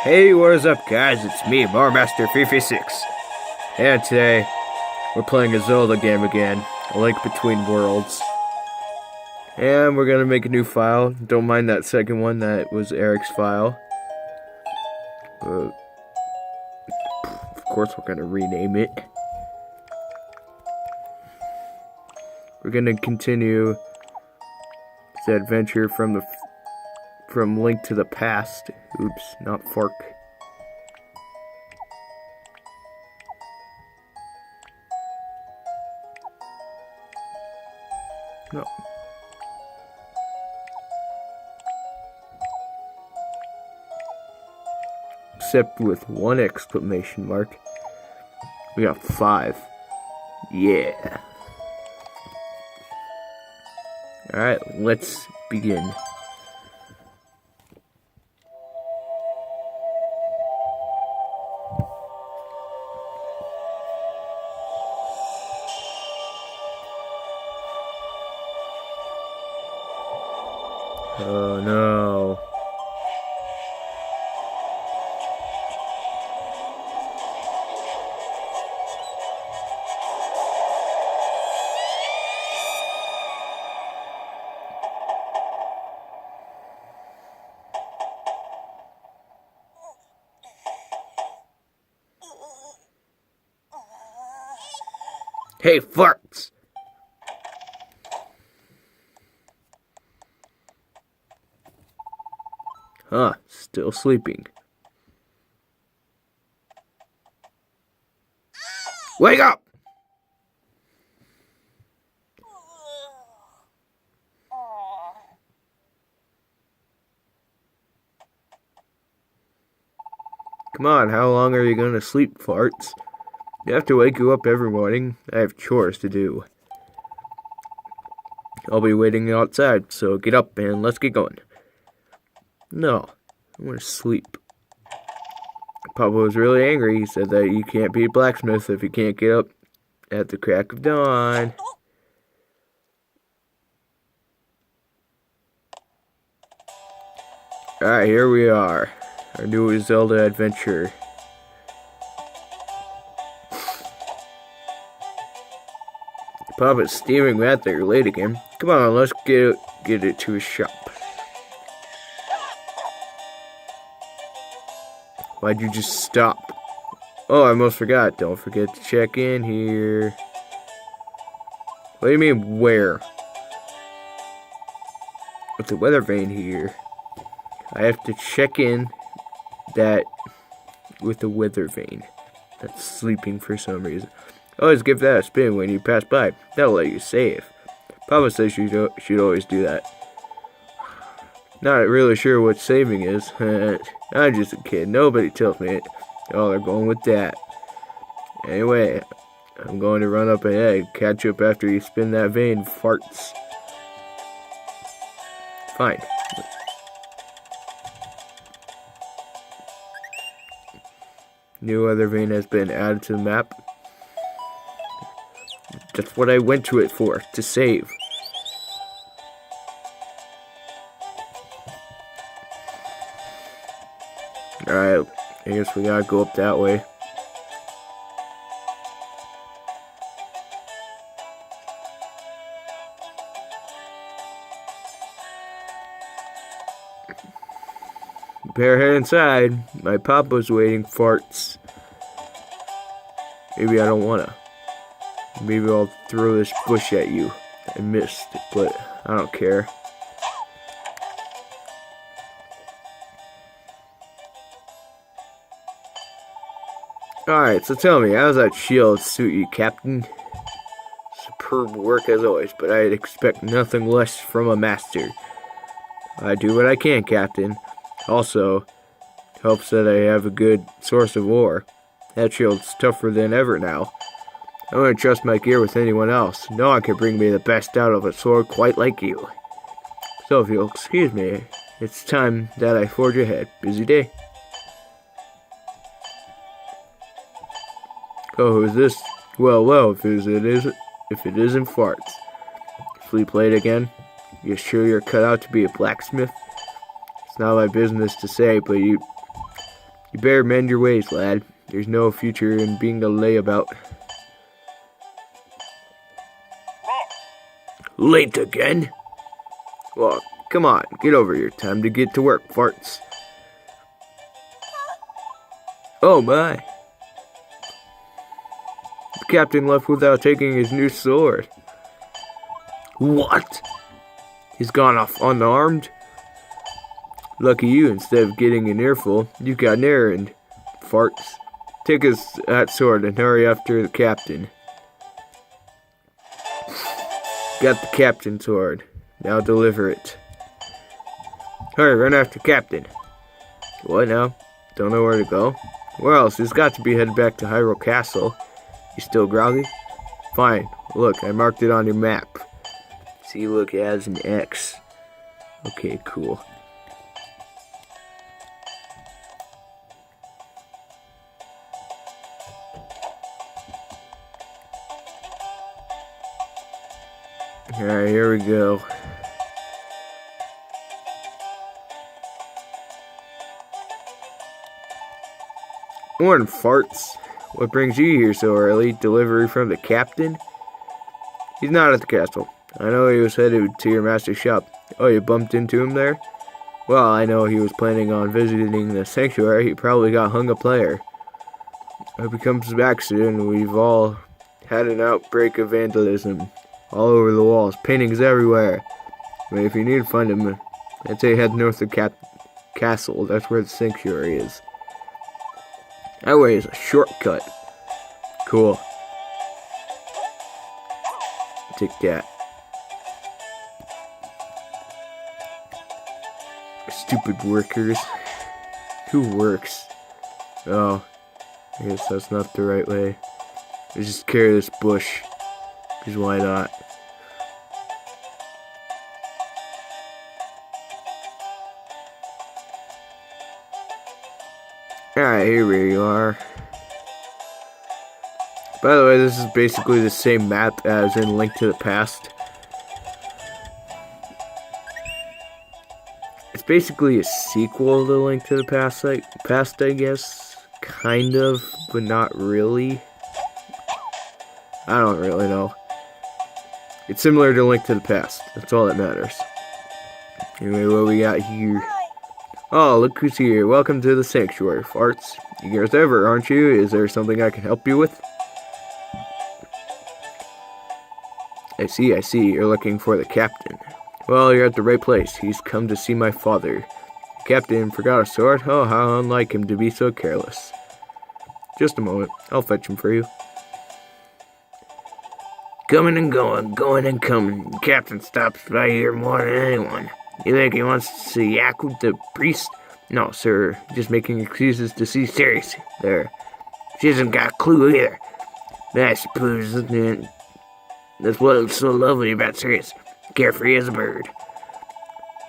Hey, what is up, guys? It's me, Master 336, and today we're playing a Zelda game again, A Link Between Worlds. And we're gonna make a new file. Don't mind that second one, that was Eric's file. Of course, we're gonna rename it. We're gonna continue the adventure from Link to the Past. Oops, not fork. No. Except with one exclamation mark. We got 5. Yeah. Alright, let's begin. Oh no. Hey, farts! Huh, still sleeping. Wake up! Come on, how long are you gonna sleep, farts? I have to wake you up every morning. I have chores to do. I'll be waiting outside, so get up and let's get going. No, I want to sleep. Papa was really angry. He said that you can't be a blacksmith if you can't get up at the crack of dawn. Alright, here we are. Our new Zelda adventure. Papa's steaming mad that you're late again. Come on, let's get it to his shop. Why'd you just stop? Oh, I almost forgot. Don't forget to check in here. What do you mean, where? With the weather vane here. I have to check in that with the weather vane. That's sleeping for some reason. Always give that a spin when you pass by. That'll let you save. Papa says you should always do that. Not really sure what saving is. I'm just a kid. Nobody tells me it. Oh, they're going with that. Anyway, I'm going to run up ahead. Catch up after you spin that vein, farts. Fine. New other vein has been added to the map. That's what I went to it for, to save. Alright, I guess we gotta go up that way. Better head inside. My papa's waiting, farts. Maybe I don't wanna. Maybe I'll throw this bush at you. I missed, but I don't care. Alright, so tell me, how does that shield suit you, Captain? Superb work as always, but I'd expect nothing less from a master. I do what I can, Captain. Also, helps that I have a good source of ore. That shield's tougher than ever now. I wouldn't trust my gear with anyone else. No one can bring me the best out of a sword quite like you. So if you'll excuse me, it's time that I forge ahead. Busy day. Oh, who's this? Well, if it isn't farts. Sleep late again? You sure you're cut out to be a blacksmith? It's not my business to say, but You better mend your ways, lad. There's no future in being a layabout. Late again? Well, come on, get over here. Time to get to work, farts. Oh my. The captain left without taking his new sword. What? He's gone off unarmed? Lucky you, instead of getting an earful, you got an errand. Farts. Take that sword and hurry after the captain. Got the captain's sword. Now deliver it. Hurry, run after captain. What now? Don't know where to go? Where else? He's got to be headed back to Hyrule Castle. You still groggy? Fine. Look, I marked it on your map. See, look, it has an X. Okay, cool. Alright, here we go. Morning, farts. What brings you here so early? Delivery from the captain? He's not at the castle. I know he was headed to your master's shop. Oh, you bumped into him there? Well, I know he was planning on visiting the sanctuary. He probably got hung a player. I hope he comes back soon. We've all had an outbreak of vandalism. All over the walls. Paintings everywhere. But if you need to find him, I'd say head north of Castle. That's where the sanctuary is. That way is a shortcut. Cool. Take that. Stupid workers. Who works? Oh, I guess that's not the right way. Let's just carry this bush. Because why not? Alright, here we are. By the way, this is basically the same map as in Link to the Past. It's basically a sequel to Link to the Past, I guess. Kind of, but not really. I don't really know. It's similar to Link to the Past. That's all that matters. Anyway, what we got here? Oh, look who's here. Welcome to the sanctuary, farts. Eager as ever, aren't you? Is there something I can help you with? I see. You're looking for the captain. Well, you're at the right place. He's come to see my father. The captain forgot a sword? Oh, how unlike him to be so careless. Just a moment. I'll fetch him for you. Coming and going and coming. The captain stops by here more than anyone. You think he wants to see Yaku, the priest? No, sir. Just making excuses to see Ceres there. She hasn't got a clue either. But I suppose that's what's so lovely about Ceres. Carefree as a bird.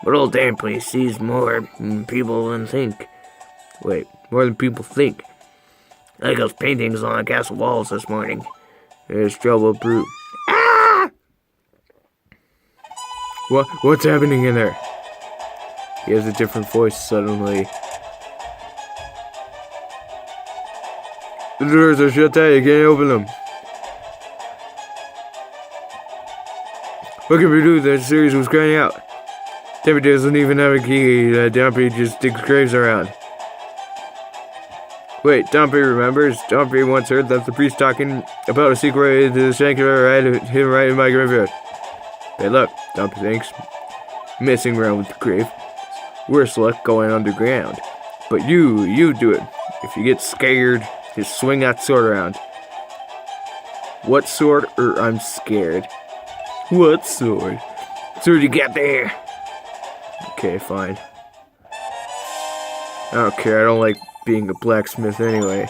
But old Dampley sees more than people think. Wait, more than people think. Like those paintings on the castle walls this morning. There's trouble brewed. What's happening in there? He has a different voice suddenly. The doors are shut tight, you can't open them. What can we do? That series was crying out. Tempe doesn't even have a key. Dumpy just digs graves around. Wait, Dumpy remembers? Dumpy once heard that the priest talking about a secret to the sanctuary him right in my graveyard. Bad luck, Dumpy thinks. Messing around with the grave. Worse luck going underground. But you do it. If you get scared, just swing that sword around. What sword? I'm scared. What sword? Sword you got there? Okay, fine. I don't care, I don't like being a blacksmith anyway.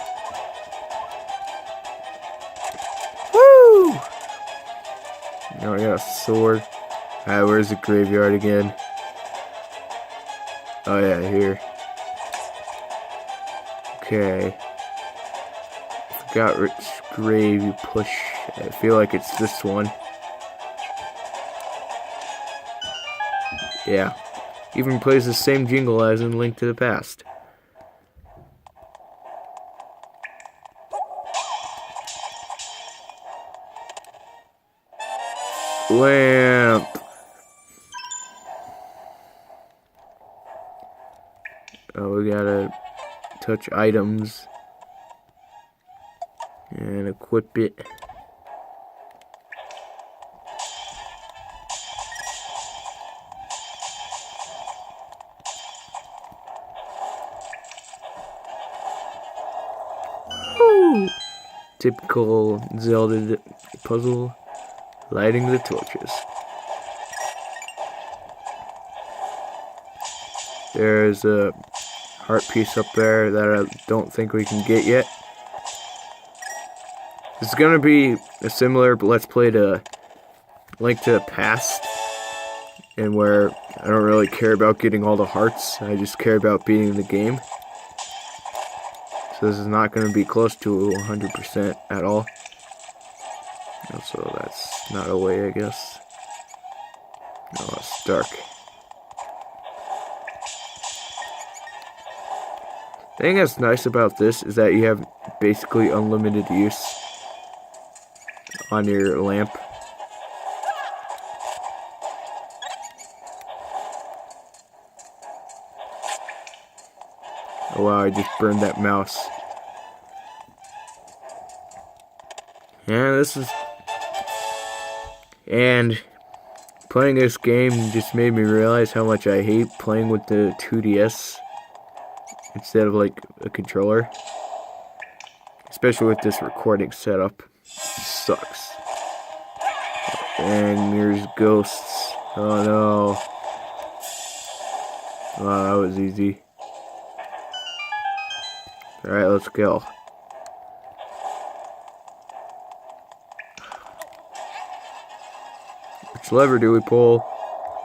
Woo! Now I got a sword. Alright, where's the graveyard again? Oh yeah, here. Okay. Forgot which grave you push. I feel like it's this one. Yeah. Even plays the same jingle as in Link to the Past. lamp. Oh, we gotta touch items and equip it. Woo! Typical Zelda puzzle, lighting the torches. There's a heart piece up there that I don't think we can get yet. It's gonna be a similar Let's Play to Link to the Past, and where I don't really care about getting all the hearts, I just care about beating the game. So this is not going to be close to 100% at all. So that's not a way, I guess. No, it's dark. The thing that's nice about this is that you have basically unlimited use on your lamp. Oh wow, I just burned that mouse. Yeah, and playing this game just made me realize how much I hate playing with the 2DS instead of like a controller. Especially with this recording setup. It sucks. And there's ghosts. Oh no. Wow, that was easy. Alright, let's go. Which lever do we pull?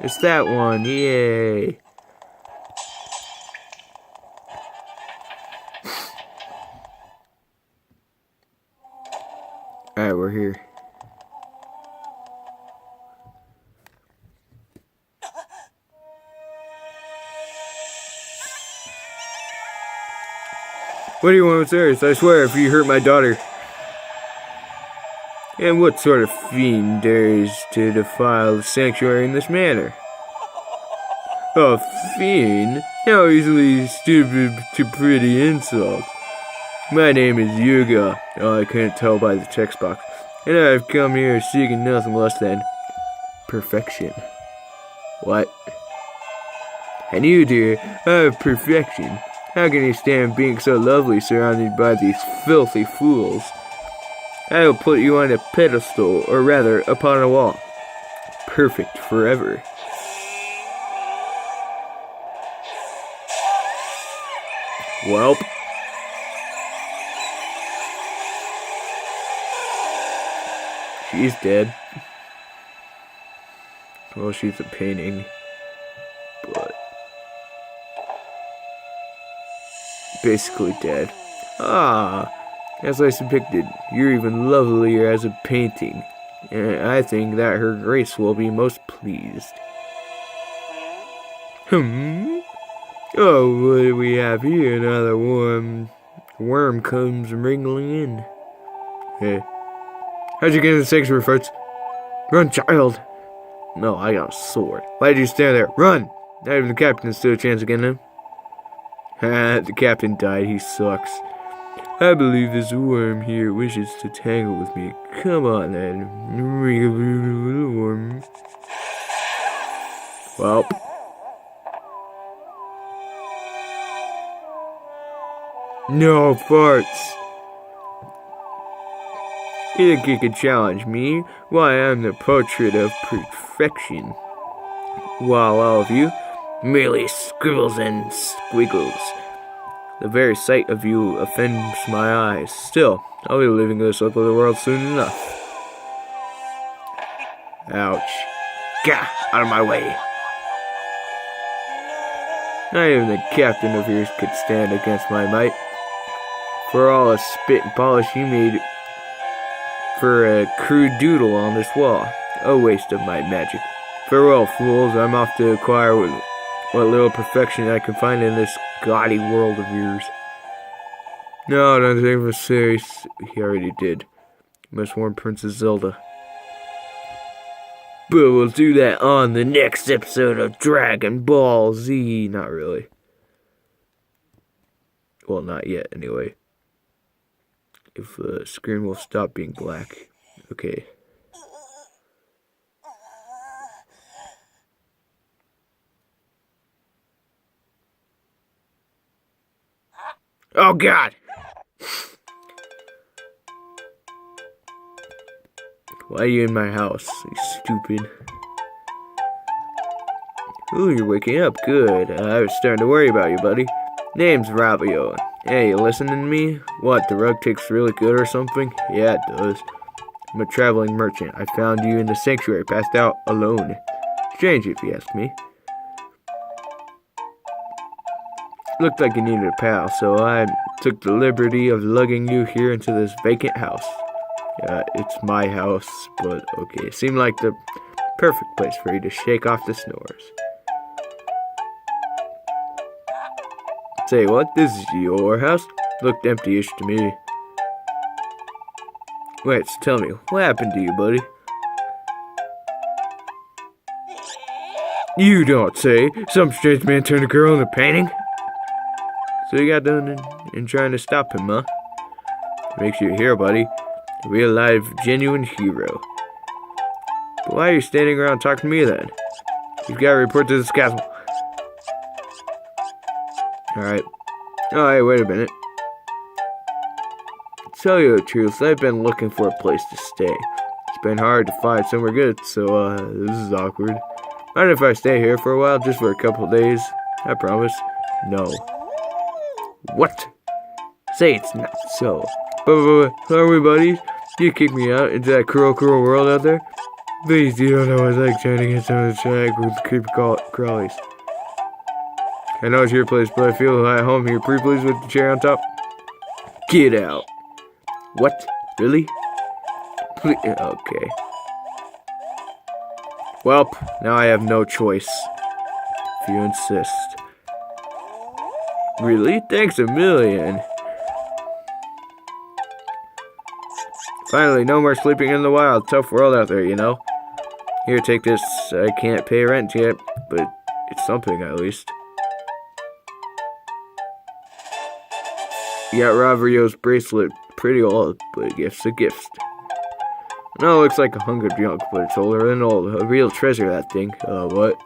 It's that one, yay! Alright, we're here. What do you want with serious? I swear, if you hurt my daughter. And what sort of fiend dares to defile the sanctuary in this manner? A fiend? How easily stooped to pretty insult. My name is Yuga. Oh, I couldn't tell by the text box. And I've come here seeking nothing less than perfection. What? And you, dear, I have perfection. How can you stand being so lovely surrounded by these filthy fools? I will put you on a pedestal, or rather, upon a wall. Perfect forever. Welp. She's dead. Well, she's a painting. But basically dead. Ah, as I suspected, you're even lovelier as a painting, and I think that her grace will be most pleased. Oh, what do we have here? Another worm comes wriggling in. Hey, how'd you get in the sanctuary, folks? Run, child! No, I got a sword. Why'd you stand there? Run! Not even the captain stood a chance against him. The captain died, he sucks. I believe this worm here wishes to tangle with me. Come on then. Worm. Well. No farts. You think you could challenge me? Why, I'm the portrait of perfection. While all of you, merely scribbles and squiggles. The very sight of you offends my eyes. Still, I'll be leaving this ugly world soon enough. Ouch. Gah! Out of my way. Not even the captain of yours could stand against my might. For all the spit and polish you made for a crude doodle on this wall. A waste of my magic. Farewell, fools. I'm off to acquire what little perfection I can find in this gaudy world of yours. No, don't take it serious. He already did. You must warn Princess Zelda. But we'll do that on the next episode of Dragon Ball Z. Not really. Well, not yet, anyway. If the screen will stop being black. Okay. Oh, God! Why are you in my house, you stupid? Ooh, you're waking up. Good. I was starting to worry about you, buddy. Name's Rabio. Hey, you listening to me? What, the rug tastes really good or something? Yeah, it does. I'm a traveling merchant. I found you in the sanctuary, passed out alone. Strange, if you ask me. Looked like you needed a pal, so I took the liberty of lugging you here into this vacant house. It's my house, but okay. It seemed like the perfect place for you to shake off the snores. Say, what? This is your house? Looked empty-ish to me. Wait, so tell me, what happened to you, buddy? You don't say. Some strange man turned a girl into a painting? So you got done in trying to stop him, huh? Makes you a hero, buddy. A real live, genuine hero. But why are you standing around talking to me then? You've got to report to this castle. Alright. Oh, hey, wait a minute. To tell you the truth, I've been looking for a place to stay. It's been hard to find somewhere good, so, this is awkward. Mind if I stay here for a while, just for a couple of days? I promise. No. What? Say it's not so. But, are we buddies? You kick me out into that cruel world out there? Please, you don't know what it's like trying to get some of the track with the creepy crawlies. I know it's your place, but I feel at home here. Pretty please with the chair on top. Get out. What? Really? Please. Okay. Welp, now I have no choice. If you insist. Really? Thanks a million. Finally, no more sleeping in the wild. Tough world out there, you know. Here, take this. I can't pay rent yet, but it's something at least. You got Ravrio's bracelet. Pretty old, but a gift's a gift. No, it looks like a hunk of junk, but it's older than old. A real treasure, that thing. What?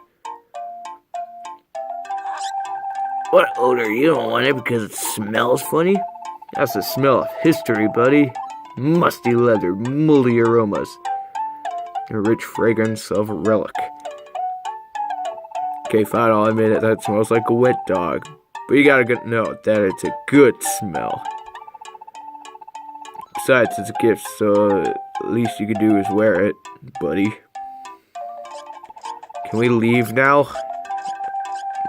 What odor? You don't want it because it smells funny? That's the smell of history, buddy. Musty leather, moldy aromas. A rich fragrance of a relic. Okay, fine, I'll admit it. That smells like a wet dog. But you gotta know that it's a good smell. Besides, it's a gift, so the least you can do is wear it, buddy. Can we leave now?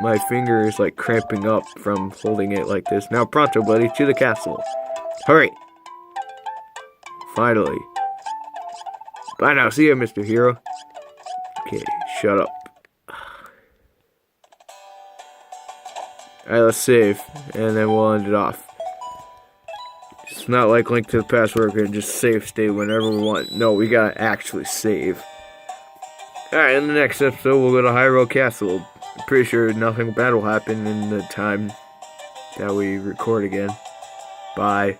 My finger is like cramping up from holding it like this. Now pronto, buddy, to the castle. Hurry! Finally. Bye now, see ya, Mr. Hero. Okay, shut up. Alright, let's save, and then we'll end it off. It's not like Link to the Past where we can just save state whenever we want. No, we gotta actually save. Alright, in the next episode, we'll go to Hyrule Castle. I'm pretty sure nothing bad will happen in the time that we record again. Bye.